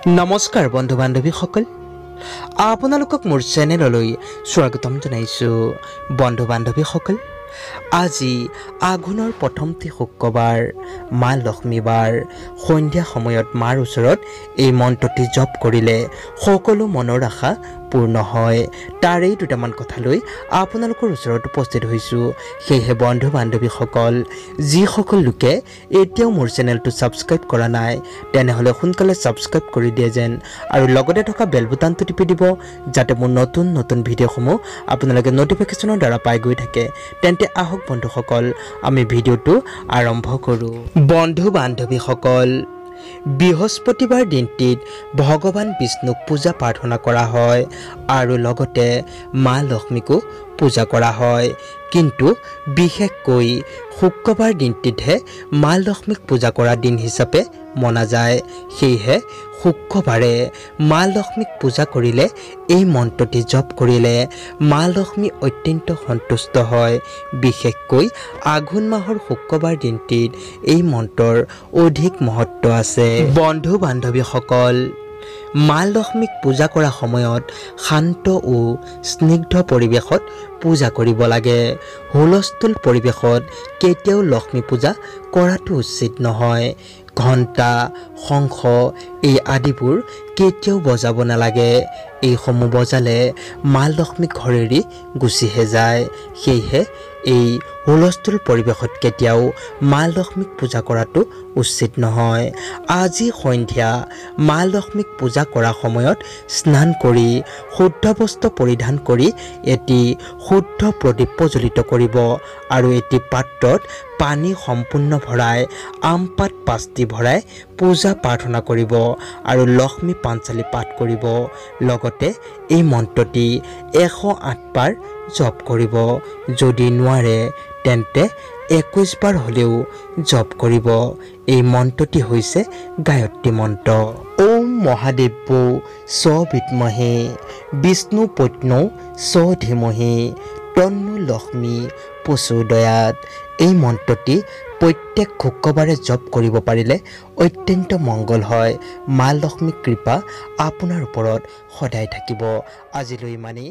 নমস্কাৰ বন্ধু বান্ধৱীসকল, আপোনালোকক মোৰ চেনেললৈ স্বাগতম জনাইছো। বন্ধু বান্ধৱীসকল, আজি আঘোণৰ প্ৰথমটি শুক্ৰবাৰ, মা লক্ষ্মীবাৰ, সন্ধিয়া সময়ত মাৰ ওচৰত এই মন্ত্ৰটি জপ কৰিলে সকলো মনৰ আশা পূৰ্ণ হয়। তাৰেই দুটামান কথা লৈ আপোনালোকৰ ওচৰত উপস্থিত হৈছোঁ। সেয়েহে বন্ধু বান্ধৱীসকল, যিসকল লোকে এতিয়াও মোৰ চেনেলটো ছাবস্ক্ৰাইব কৰা নাই তেনেহ'লে সোনকালে ছাবস্ক্ৰাইব কৰি দিয়ে যেন, আৰু লগতে থকা বেল বুটানটো টিপি দিব যাতে মোৰ নতুন নতুন ভিডিঅ'সমূহ আপোনালোকে নটিফিকেশ্যনৰ দ্বাৰা পাই গৈ থাকে। তেন্তে আহক বন্ধুসকল, আমি ভিডিঅ'টো আৰম্ভ কৰোঁ। বন্ধু বান্ধৱীসকল, বৃহস্পতিবাৰ দিনটিত ভগৱান বিষ্ণুক পূজা প্ৰাৰ্থনা কৰা হয় আৰু লগতে মা লক্ষ্মীকো পূজা কৰা হয়। কিন্তু বিশেষকৈ শুক্ৰবাৰ দিনটিতহে মা লক্ষ্মীক পূজা কৰা দিন হিচাপে মনা যায়। সেয়েহে শুক্ৰবাৰে মা লক্ষ্মীক পূজা কৰিলে, এই মন্ত্ৰটি জপ কৰিলে মা লক্ষ্মী অত্যন্ত সন্তুষ্ট হয়। বিশেষকৈ আঘোণ মাহৰ শুক্ৰবাৰ দিনটিত এই মন্ত্ৰৰ অধিক মহত্ব আছে। বন্ধু বান্ধৱীসকল, মা লক্ষ্মীক পূজা কৰা সময়ত শান্ত ও স্নিগ্ধ পৰিৱেশত পূজা কৰিব লাগে। হুলস্থুল পৰিৱেশত কেতিয়াও লক্ষ্মী পূজা কৰাটো উচিত নহয়। ঘণ্টা, শংখ এই আদিবোৰ কেতিয়াও বজাব নালাগে। এইসমূহ বজালে মা লক্ষ্মী ঘৰ এৰি গুচিহে যায়। সেয়েহে এই হুলস্থুল পৰিৱেশত কেতিয়াও মা লক্ষ্মীক পূজা কৰাটো উচিত নহয়। আজি সন্ধিয়া মা লক্ষ্মীক পূজা কৰাৰ সময়ত স্নান কৰি শুদ্ধ বস্ত্ৰ পৰিধান কৰি এটি শুদ্ধ প্ৰদীপ প্ৰজ্বলিত কৰিব আৰু এটি পাত্ৰত পানী সম্পূৰ্ণ ভৰাই আম পাত 5টি ভৰাই পূজা প্ৰাৰ্থনা কৰিব আৰু লক্ষ্মী পাঞ্চালী পাঠ কৰিব। লগতে এই মন্ত্ৰটি 108 বাৰ জপ কৰিব। যদি নোৱাৰে তেন্তে 21 বাৰ হ'লেও জপ কৰিব। এই মন্ত্ৰটি হৈছে গায়ত্ৰী মন্ত্ৰ। ওম মহাদেৱো স বিদ্মহে বিষ্ণু পত্নৌ স ধীমহি তন্নো লক্ষ্মী প্ৰচোদয়াৎ। এই মন্ত্ৰটি প্ৰত্যেক শুক্ৰবাৰে জপ কৰিব পাৰিলে অত্যন্ত মংগল হয়। মা লক্ষ্মীৰ কৃপা আপোনাৰ ওপৰত সদায় থাকিব। আজিলৈ ইমানেই।